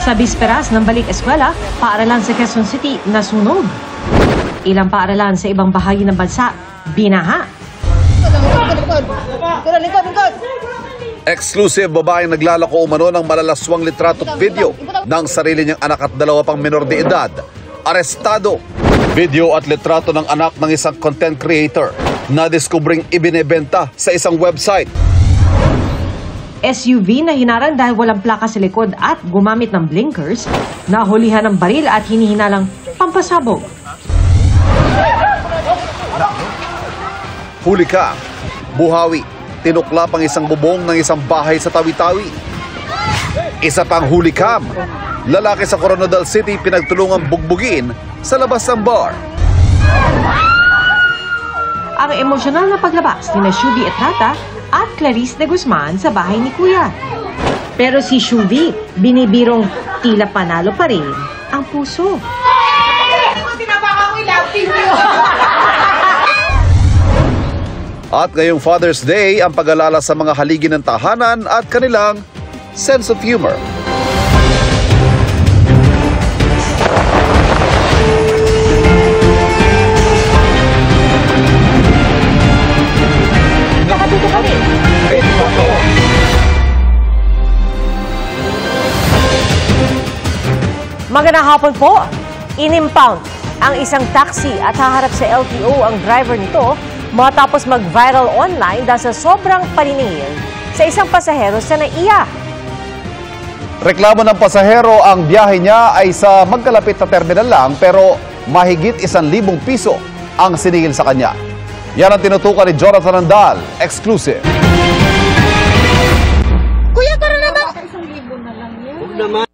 Sa bisperas ng balik eskwela, paaralan sa Quezon City nasunog. Ilang paaralan sa ibang bahagi ng bansa binaha. Exclusive, babaeng naglalako umano ng malalaswang litrato at video ng sarili niyang anak at dalawa pang menor de edad. Arestado. Video at litrato ng anak ng isang content creator na diskubring ibinebenta sa isang website. SUV na hinarang dahil walang plaka sa likod at gumamit ng blinkers, nahulihan ng baril at hinihinalang pampasabog. Huli ka, buhawi, tinuklap ang isang bubong ng isang bahay sa Tawi-Tawi. Isa pang huli cam, lalaki sa Coronadal City pinagtulungang bugbugin sa labas ng bar. Ang emosyonal na paglabas ni Shuvi Etrata at Clarice de Guzman sa bahay ni Kuya. Pero si Shuvi, binibirong tila panalo pa rin ang puso. At ngayong Father's Day, ang pag-alala sa mga haligi ng tahanan at kanilang sense of humor. Nakatuto kami. Magandang hapon po. Inimpound ang isang taxi at haharap sa LTO ang driver nito matapos mag-viral online dahil sa sobrang paniningil sa isang pasahero sa NAIA. Reklamo ng pasahero, ang biyahe niya ay sa magkalapit na terminal lang pero mahigit 1,000 piso ang siningil sa kanya. Yan ang tinutukan ni Jonathan Andal. Exclusive. Kuya, tara naman! 1,000 na lang yan. Huwag naman.